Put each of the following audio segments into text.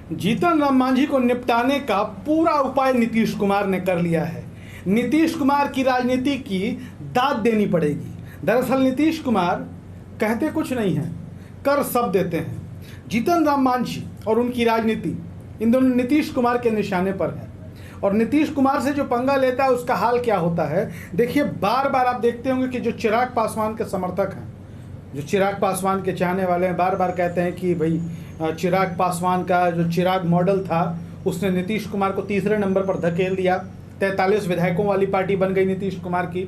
जीतन राम मांझी को निपटाने का पूरा उपाय नीतीश कुमार ने कर लिया है। नीतीश कुमार की राजनीति की दाद देनी पड़ेगी। दरअसल नीतीश कुमार कहते कुछ नहीं हैं, कर सब देते हैं। जीतन राम मांझी और उनकी राजनीति इन दोनों नीतीश कुमार के निशाने पर है और नीतीश कुमार से जो पंगा लेता है उसका हाल क्या होता है देखिए। बार बार आप देखते होंगे कि जो चिराग पासवान के समर्थक हैं, जो चिराग पासवान के चाहने वाले हैं, बार बार कहते हैं कि भाई चिराग पासवान का जो चिराग मॉडल था उसने नीतीश कुमार को तीसरे नंबर पर धकेल दिया। 43 विधायकों वाली पार्टी बन गई नीतीश कुमार की।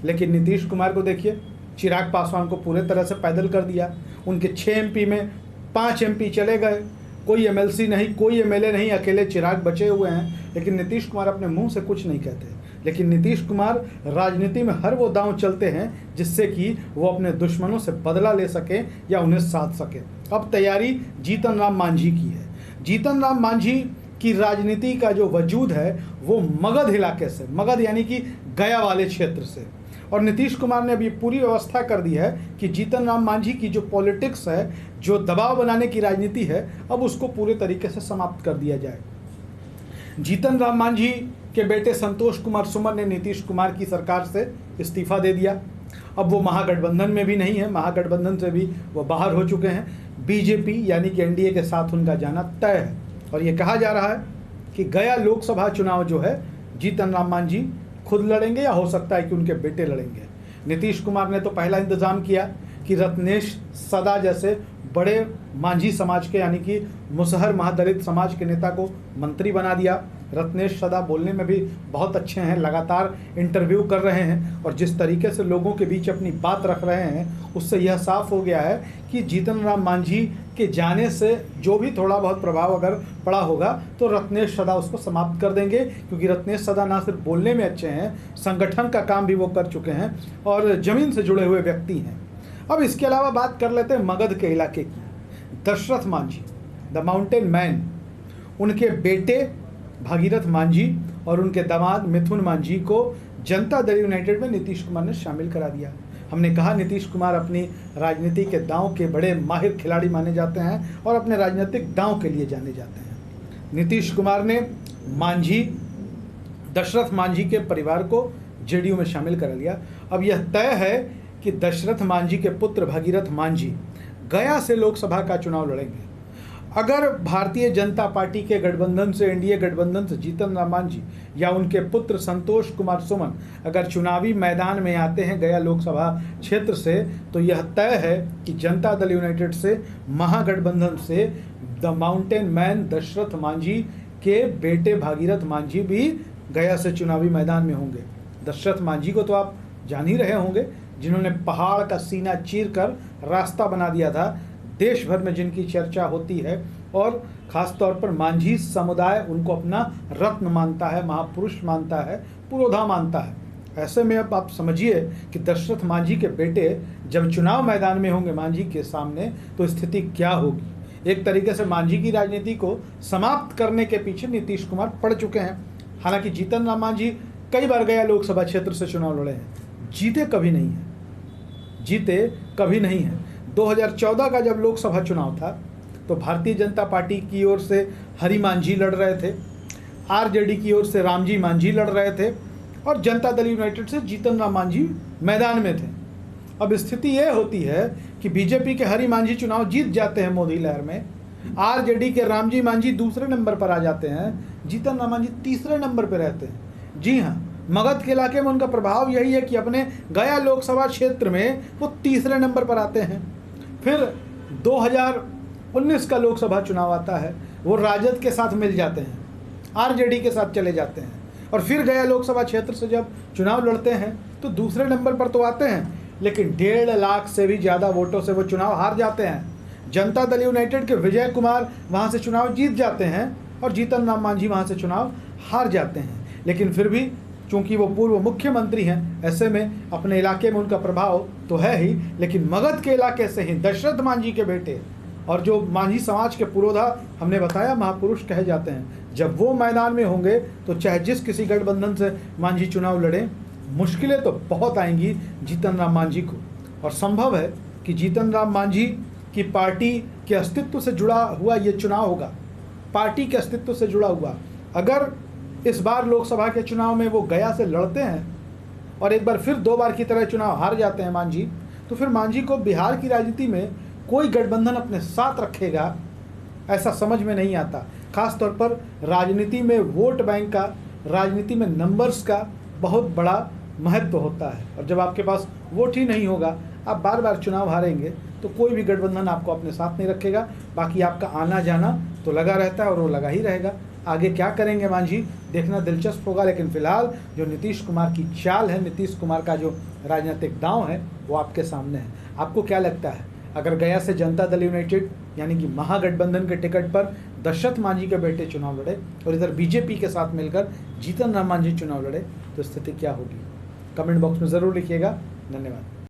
लेकिन नीतीश कुमार को देखिए, चिराग पासवान को पूरे तरह से पैदल कर दिया। उनके 6 एमपी में 5 एमपी चले गए, कोई एमएलसी नहीं, कोई एमएलए नहीं, अकेले चिराग बचे हुए हैं। लेकिन नीतीश कुमार अपने मुंह से कुछ नहीं कहते। लेकिन नीतीश कुमार राजनीति में हर वो दांव चलते हैं जिससे कि वो अपने दुश्मनों से बदला ले सके या उन्हें साध सके। अब तैयारी जीतन राम मांझी की है। जीतन राम मांझी की राजनीति का जो वजूद है वो मगध इलाके से, मगध यानी कि गया वाले क्षेत्र से, और नीतीश कुमार ने अभी पूरी व्यवस्था कर दी है कि जीतन राम मांझी की जो पॉलिटिक्स है, जो दबाव बनाने की राजनीति है, अब उसको पूरे तरीके से समाप्त कर दिया जाए। जीतन राम मांझी के बेटे संतोष कुमार सुमन ने नीतीश कुमार की सरकार से इस्तीफा दे दिया। अब वो महागठबंधन में भी नहीं है, महागठबंधन से भी वो बाहर हो चुके हैं। बीजेपी यानी कि एनडीए के साथ उनका जाना तय है और ये कहा जा रहा है कि गया लोकसभा चुनाव जो है जीतन राम मांझी खुद लड़ेंगे या हो सकता है कि उनके बेटे लड़ेंगे। नीतीश कुमार ने तो पहला इंतजाम किया कि रत्नेश सदा जैसे बड़े मांझी समाज के यानी कि मुसहर महादलित समाज के नेता को मंत्री बना दिया। रत्नेश सदा बोलने में भी बहुत अच्छे हैं, लगातार इंटरव्यू कर रहे हैं और जिस तरीके से लोगों के बीच अपनी बात रख रहे हैं उससे यह साफ हो गया है कि जीतन राम मांझी के जाने से जो भी थोड़ा बहुत प्रभाव अगर पड़ा होगा तो रत्नेश सदा उसको समाप्त कर देंगे, क्योंकि रत्नेश सदा ना सिर्फ बोलने में अच्छे हैं, संगठन का काम भी वो कर चुके हैं और ज़मीन से जुड़े हुए व्यक्ति हैं। अब इसके अलावा बात कर लेते हैं मगध के इलाके की। Dashrath Manjhi, the mountain man, उनके बेटे भागीरथ मांझी और उनके दामाद मिथुन मांझी को जनता दल यूनाइटेड में नीतीश कुमार ने शामिल करा दिया। हमने कहा नीतीश कुमार अपनी राजनीति के दांव के बड़े माहिर खिलाड़ी माने जाते हैं और अपने राजनीतिक दांव के लिए जाने जाते हैं। नीतीश कुमार ने मांझी, दशरथ मांझी के परिवार को जेडीयू में शामिल करा लिया। अब यह तय है कि दशरथ मांझी के पुत्र भागीरथ मांझी गया से लोकसभा का चुनाव लड़ेंगे। अगर भारतीय जनता पार्टी के गठबंधन से, एनडीए गठबंधन से जीतन राम मांझी या उनके पुत्र संतोष कुमार सुमन अगर चुनावी मैदान में आते हैं गया लोकसभा क्षेत्र से, तो यह तय है कि जनता दल यूनाइटेड से, महागठबंधन से the mountain man Dashrath Manjhi के बेटे भागीरथ मांझी भी गया से चुनावी मैदान में होंगे। दशरथ मांझी को तो आप जान ही रहे होंगे, जिन्होंने पहाड़ का सीना चीर कर रास्ता बना दिया था, देश भर में जिनकी चर्चा होती है और ख़ास तौर पर मांझी समुदाय उनको अपना रत्न मानता है, महापुरुष मानता है, पुरोधा मानता है। ऐसे में अब आप समझिए कि दशरथ मांझी के बेटे जब चुनाव मैदान में होंगे मांझी के सामने तो स्थिति क्या होगी। एक तरीके से मांझी की राजनीति को समाप्त करने के पीछे नीतीश कुमार पड़ चुके हैं। हालांकि जीतन राम मांझी कई बार गया लोकसभा क्षेत्र से चुनाव लड़े हैं, जीते कभी नहीं हैं, जीते कभी नहीं हैं। 2014 का जब लोकसभा चुनाव था तो भारतीय जनता पार्टी की ओर से हरि मांझी लड़ रहे थे, आरजेडी की ओर से रामजी मांझी लड़ रहे थे और जनता दल यूनाइटेड से जीतन राम मांझी मैदान में थे। अब स्थिति यह होती है कि बीजेपी के हरि मांझी चुनाव जीत जाते हैं मोदी लहर में, आरजेडी के रामजी मांझी दूसरे नंबर पर आ जाते हैं, जीतन राम मांझी तीसरे नंबर पर रहते हैं। जी हाँ, मगध के इलाके में उनका प्रभाव यही है कि अपने गया लोकसभा क्षेत्र में वो तीसरे नंबर पर आते हैं। फिर 2019 का लोकसभा चुनाव आता है, वो राजद के साथ मिल जाते हैं, आरजेडी के साथ चले जाते हैं और फिर गया लोकसभा क्षेत्र से जब चुनाव लड़ते हैं तो दूसरे नंबर पर तो आते हैं, लेकिन 1.5 लाख से भी ज़्यादा वोटों से वो चुनाव हार जाते हैं। जनता दल यूनाइटेड के विजय कुमार वहाँ से चुनाव जीत जाते हैं और जीतन राम मांझी वहाँ से चुनाव हार जाते हैं। लेकिन फिर भी चूँकि वो पूर्व मुख्यमंत्री हैं, ऐसे में अपने इलाके में उनका प्रभाव तो है ही, लेकिन मगध के इलाके से ही दशरथ मांझी के बेटे और जो मांझी समाज के पुरोधा हमने बताया महापुरुष कहे जाते हैं, जब वो मैदान में होंगे तो चाहे जिस किसी गठबंधन से मांझी चुनाव लड़ें, मुश्किलें तो बहुत आएंगी जीतन राम मांझी को। और संभव है कि जीतन राम मांझी की पार्टी के अस्तित्व से जुड़ा हुआ ये चुनाव होगा पार्टी के अस्तित्व से जुड़ा हुआ। अगर इस बार लोकसभा के चुनाव में वो गया से लड़ते हैं और एक बार फिर 2 बार की तरह चुनाव हार जाते हैं मांझी, तो फिर मांझी को बिहार की राजनीति में कोई गठबंधन अपने साथ रखेगा ऐसा समझ में नहीं आता। खास तौर पर राजनीति में वोट बैंक का, राजनीति में नंबर्स का बहुत बड़ा महत्व होता है, और जब आपके पास वोट ही नहीं होगा, आप बार बार चुनाव हारेंगे, तो कोई भी गठबंधन आपको अपने साथ नहीं रखेगा। बाकी आपका आना जाना तो लगा रहता है और वो लगा ही रहेगा। आगे क्या करेंगे मांझी, देखना दिलचस्प होगा। लेकिन फिलहाल जो नीतीश कुमार की चाल है, नीतीश कुमार का जो राजनीतिक दांव है, वो आपके सामने है। आपको क्या लगता है, अगर गया से जनता दल यूनाइटेड यानी कि महागठबंधन के टिकट पर दशरथ मांझी के बेटे चुनाव लड़े और इधर बीजेपी के साथ मिलकर जीतन राम मांझी चुनाव लड़े, तो स्थिति क्या होगी? कमेंट बॉक्स में ज़रूर लिखिएगा। धन्यवाद।